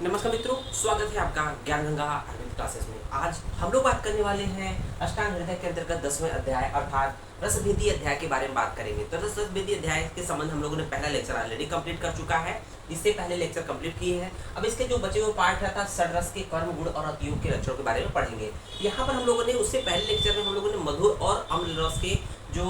नमस्कार मित्रों, स्वागत है आपका ज्ञान गंगा आयुर्वेद क्लासेस में। आज हम लोग बात करने वाले हैं अष्टांग हृदय के अंतर्गत 10वें अध्याय अर्थात रसभेदी अध्याय के बारे में बात करेंगे। तो रसभेदी अध्याय के संबंध हम लोगों ने पहला लेक्चर ऑलरेडी कंप्लीट कर चुका है, इससे पहले लेक्चर कंप्लीट किए हैं। अब इसके जो बचे हुए पार्ट है षड्रस के कर्म गुण और अतियोग के लक्षणों के बारे में पढ़ेंगे। यहाँ पर हम लोगों ने उससे पहले लेक्चर में हम लोगों ने मधुर और अम्ल रस के जो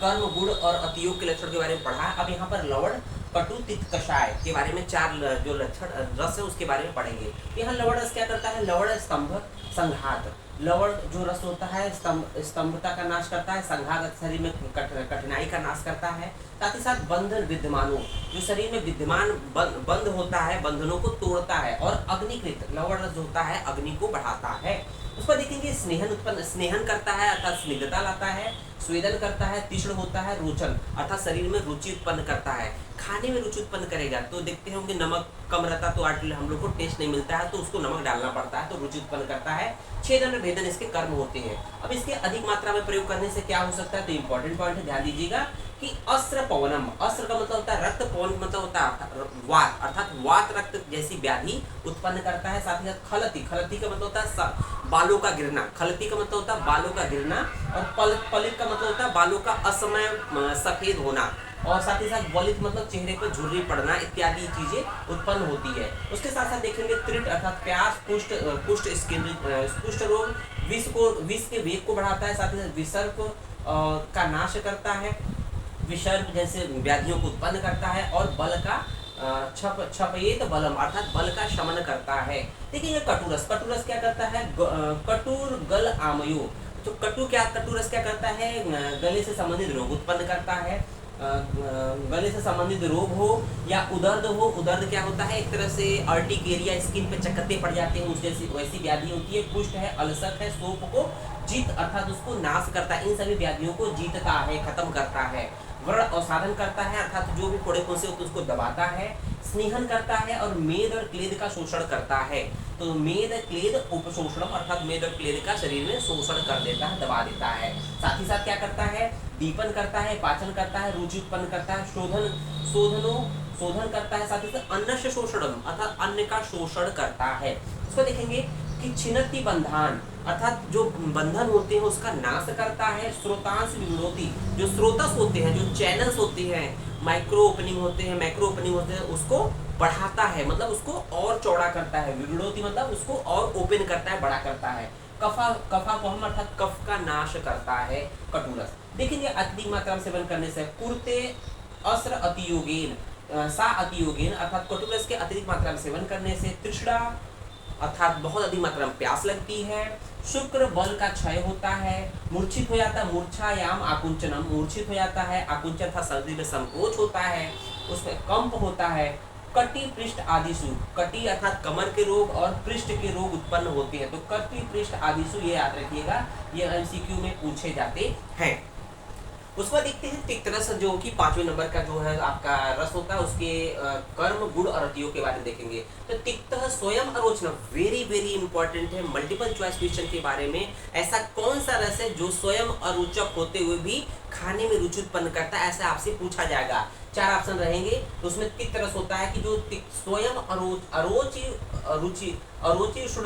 कर्म गुण और अतियोग के लक्षण के बारे में पढ़ा है। अब यहाँ पर लवण कटु तिक्त कषाय के बारे में चार जो लक्षण रस है उसके बारे में पढ़ेंगे। यहाँ लवण रस क्या करता है? लवण स्तंभ संघात। लवण जो रस होता है स्तंभता का नाश करता है, संघात शरीर में कठिनाई का नाश करता है, साथ ही साथ बंधन विद्यमानों जो शरीर में विद्यमान बंध होता है बंधनों को तोड़ता है, और अग्निकृत लवण रस होता है अग्नि को बढ़ाता है। उस पर देखेंगे स्नेहन करता है अर्थात स्निग्धता लाता है, स्वेदन करता है, तीक्ष्ण होता है, रोचन अर्थात शरीर में रुचि उत्पन्न करता है, खाने में रुचि उत्पन्न करेगा। तो देखते होंगे नमक कम रहता तो हम लोग को टेस्ट नहीं मिलता है, तो उसको नमक डालना पड़ता है, तो रुचि उत्पन्न करता है। छेदन भेदन इसके कर्म होते हैं। अब इसके अधिक मात्रा में प्रयोग करने से क्या हो सकता है? तो इंपॉर्टेंट पॉइंट है, ध्यान दीजिएगा कि अस्त्र पवनम, अस्त्र का मतलब होता है रक्त, पवन का मतलब होता है वात अर्थात वात रक्त जैसी व्याधि उत्पन्न करता है। साथ ही साथ खलती, खलती का मतलब होता है बालों का गिरना, खलती का मतलब होता है बालों का गिरना, और पलित का मतलब होता है बालों का असमय सफेद होना, और साथ ही साथ वलित मतलब चेहरे पर झुर्री पड़ना इत्यादि चीजें उत्पन्न होती है। उसके साथ साथ देखेंगे त्रिट अर्थात प्यास, कुष्ठ रोग, विष के वेग को बढ़ाता है, साथ ही साथ विसर्ग का नाश करता है, विसर्ग जैसे व्याधियों को उत्पन्न करता है, और बल का छपयेत बलम अर्थात बल का शमन करता है। देखिए कटुरस, कटुरस क्या करता है? कटुर गल आमयो, तो कटुरस क्या करता है? गले से संबंधित रोग उत्पन्न करता है। गले से संबंधित रोग हो या उदर्द हो, उदर्द क्या होता है? एक तरह से अर्टिकेरिया, स्किन पे चकत्ते पड़ जाते हैं, उस जैसी वैसी व्याधि होती है। कुष्ठ है, अलसक है, सोप को जीत अर्थात उसको नाश करता है, इन सभी व्याधियों को जीतता है, खत्म करता है। व्रण अवसाधन करता है अर्थात जो भी फोड़े फुंसे होते उसको दबाता है। स्नेहन करता है और मेद और क्लेद का शोषण करता है। तो मेद क्लेद उपशोषणम अर्थात मेद और क्लेद का शरीर में शोषण कर देता है, दबा देता है। साथ ही साथ क्या करता है? दीपन करता है, पाचन करता है, रुचि उत्पन्न करता है, शोधन करता है, साथ ही साथ अन्न से शोषणम अर्थात अन्न का शोषण करता है। उसको देखेंगे कि छिन्नति बंधान अर्थात जो बंधन होते हैं उसका नाश करता है। स्रोतांश विरोधी जो स्रोतस होते हैं, जो चैनल्स होते हैं, माइक्रो ओपनिंग होते हैं, मैक्रो ओपनिंग होते हैं, उसको बढ़ाता है, मतलब उसको और चौड़ा करता है। विरोधी मतलब उसको और ओपन करता है, बड़ा करता है। कफा को हम अर्थात कफ का नाश करता है कटुरस। देखिए अत्यधिक मात्रा में सेवन करने से कुर्ते अस्र अतियोगेन सा अतियोगेन अर्थात कटुरस के अत्यधिक मात्रा में सेवन करने से तृष्णा अर्थात बहुत अधिक मात्रा में प्यास लगती है, शुक्र बल का क्षय होता है, मूर्छित हो जाता है, मूर्छायाम आकुंचनम मूर्छित हो जाता है, आकुंचन था शरीर में संकोच होता है, उसमें कंप होता है। कटी पृष्ठ आदिशु, कटी अर्थात कमर के रोग और पृष्ठ के रोग उत्पन्न होते हैं। तो कटी पृष्ठ आदिशु ये याद रखिएगा, ये एमसीक्यू में पूछे जाते हैं। उसमें देखते हैं तिक्त रस जो कि 5वें नंबर का जो है आपका रस होता है, उसके कर्म गुण और अतियोग के बारे में देखेंगे। तो तिक्त स्वयं अरोचना वेरी वेरी इंपॉर्टेंट है, मल्टीपल चॉइस क्वेश्चन के बारे में। ऐसा कौन सा रस है जो स्वयं अरोचक होते हुए भी खाने में रुचि उत्पन्न करता है, ऐसा आपसे पूछा जाएगा। 4 ऑप्शन रहेंगे, तो उसमें तिक्त रस होता है कि जो स्वयं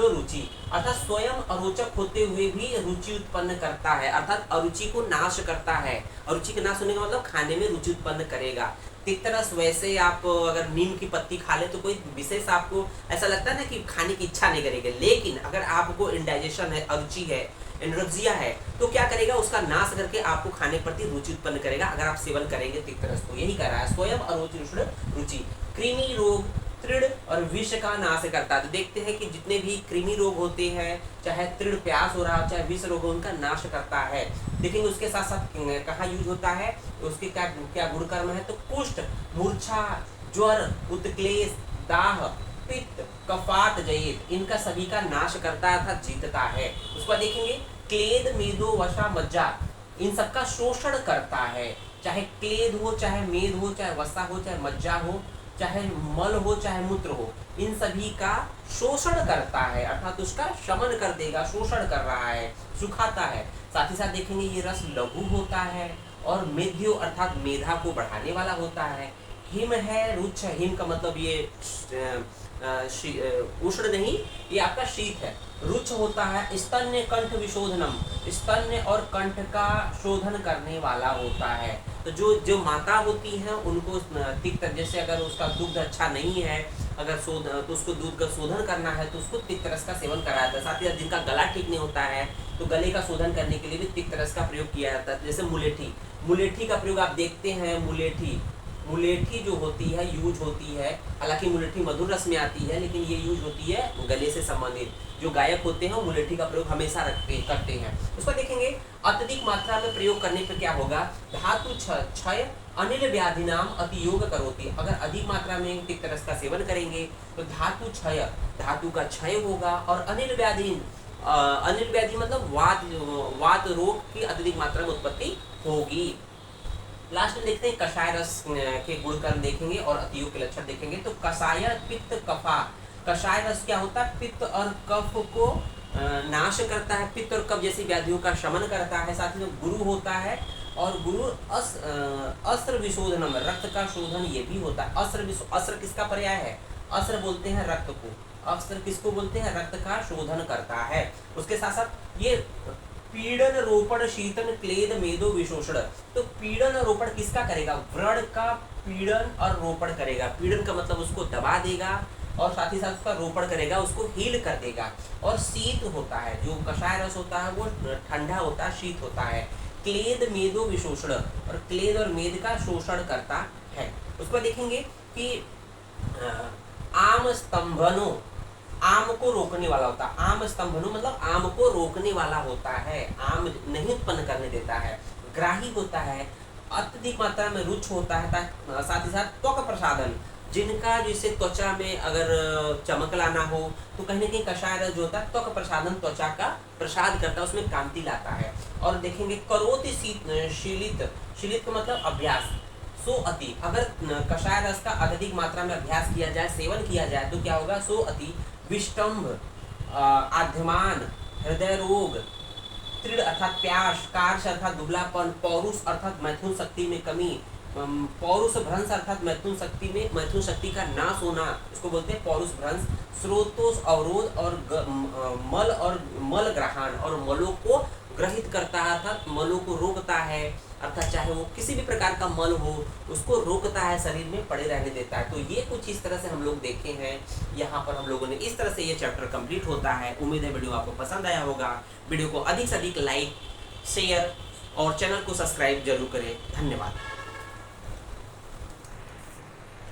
रुचि अर्थात स्वयं अरोचक होते हुए भी रुचि उत्पन्न करता है, अर्थात अरुचि को नाश करता है। अरुचि का नाश होने का मतलब खाने में रुचि उत्पन्न करेगा। तिक्त रस वैसे आप अगर नीम की पत्ती खा ले तो कोई विशेष आपको ऐसा लगता है ना कि खाने की इच्छा नहीं करेगी, लेकिन अगर आपको इंडाइजेशन है, अरुचि है, एनर्जिया है, तो क्या करेगा? उसका नाश करके आपको खाने प्रति रुचि उत्पन्न करेगा अगर आप सेवन करेंगे तिक्त रस। तो यही कर रहा है स्वयं रुचि। कृमि रोग, तृण और विष का नाश करता है। तो देखते हैं कि जितने भी कृमि रोग होते हैं, चाहे तृण प्यास हो रहा हो, चाहे विष रोग हो, उनका नाश करता है। देखेंगे उसके साथ साथ कहाँ यूज होता है, उसके क्या गुण कर्म है? तो कुष्ठ, मूर्छा, ज्वर, उत्क्लेश, दाह, पित्त, कफात, जयेत, इनका सभी का नाश करता है अर्थात जीतता है। उस पर देखेंगे क्लेद, मेदो, वसा, मज्जा, इन सबका शोषण करता है। चाहे क्लेद हो, चाहे मेद हो, चाहे वसा हो, चाहे मज्जा हो, चाहे मल हो, चाहे मूत्र हो, इन सभी का शोषण करता है अर्थात उसका शमन कर देगा, शोषण कर रहा है, सुखाता है। साथ ही साथ देखेंगे ये रस लघु होता है और मेध्यो अर्थात मेधा को बढ़ाने वाला होता है। हिम है रुच्छ, हिम का मतलब ये उष्ण नहीं, ये आपका शीत है। रुच्छ होता है स्तन्य कंठ विशोधनम, स्तन्य और कंठ का शोधन करने वाला होता है। तो जो जो माता होती हैं उनको तिक्त, जैसे अगर उसका दुग्ध अच्छा नहीं है, अगर तो उसको दूध का शोधन करना है तो उसको तिक्त रस का सेवन कराया जाता है। साथ ही साथ जिनका गला ठीक नहीं होता है तो गले का शोधन करने के लिए भी तिक्त रस का प्रयोग किया जाता है। जैसे मुलेठी, मुलेठी का प्रयोग आप देखते हैं, मुलेठी मुलेठी जो होती है यूज होती है, हालांकि मुलेठी मधुर रस में आती है लेकिन ये यूज होती है गले से संबंधित। जो गायक होते हैं मुलेठी का प्रयोग हमेशा करते हैं। उसको देखेंगे अत्यधिक मात्रा में प्रयोग करने पर क्या होगा, धातु क्षय अनिल व्याधि नाम अतियोग करोति। अगर अधिक मात्रा में तिक्त रस का सेवन करेंगे तो धातु क्षय, धातु का क्षय होगा, और अनिल व्याधि, अनिल व्याधि मतलब वात रोग की अत्यधिक मात्रा में उत्पत्ति होगी। लास्ट में देखते हैं कषाय रस के गुणकर्म देखेंगे और अतियोग के लक्षण देखेंगे। तो कषाय पित्त कफा, कषाय रस क्या होता है, पित्त और कफ को नाश करता है, पित्त और कफ जैसी व्याधियों का शमन करता है। साथ ही गुरु होता है, और गुरु अस्त्र विशोधनम, रक्त का शोधन ये भी होता है। अस्त्र किसका पर्याय है, अस्त्र बोलते हैं रक्त को, अस्त्र किसको बोलते हैं, रक्त का शोधन करता है। उसके साथ साथ ये पीड़न रोपण शीतन क्लेद मेदो विशोषण, तो पीड़न रोपण किसका करेगा, व्रण का पीड़न और रोपण करेगा। पीड़न का मतलब उसको दबा देगा, और साथ ही साथ उसका रोपण करेगा, उसको हील कर देगा। और शीत होता है, जो कषाय रस होता है वो ठंडा होता है, शीत होता है। क्लेद मेदो विशोषण, और क्लेद और मेद का शोषण करता है। उसको देखेंगे कि आम स्तंभनो, आम को रोकने वाला होता है, आम स्तंभनो मतलब आम को रोकने वाला होता है, आम नहीं उत्पन्न करने देता है। ग्राही होता है, अत्यधिक मात्रा में रुच्छ होता है। साथ ही साथ त्वक प्रसादन, जिनका जैसे त्वचा में अगर चमक लाना हो तो कहीं ना कहीं कषाय रस जो होता है त्वक प्रसादन, त्वचा का प्रसाद करता है, उसमें कांति लाता है। और देखेंगे करोति शीलित, शीलित का मतलब अभ्यास, सो अति, अगर कषाय रस का अत्यधिक मात्रा में अभ्यास किया जाए, सेवन किया जाए तो क्या होगा, सो अति विष्टम्भ, आध्यमान, हृदय रोग, तृण अर्थात प्यास, कार्श अर्थात दुबलापन, पौरुष अर्थात मैथुन शक्ति में कमी, पौरुष भ्रंश अर्थात मैथुन शक्ति में, मैथुन शक्ति का नाश होना, इसको बोलते हैं पौरुष भ्रंश। स्रोतोष अवरोध, और मल ग्रहण, और मलों को ग्रहित करता है, अर्थात मलों को रोकता है, अर्थात चाहे वो किसी भी प्रकार का मल हो उसको रोकता है, शरीर में पड़े रहने देता है। तो ये कुछ इस तरह से हम लोग देखे हैं, यहाँ पर हम लोगों ने इस तरह से ये चैप्टर कंप्लीट होता है। उम्मीद है वीडियो आपको पसंद आया होगा। वीडियो को अधिक से अधिक लाइक, शेयर और चैनल को सब्सक्राइब जरूर करें। धन्यवाद।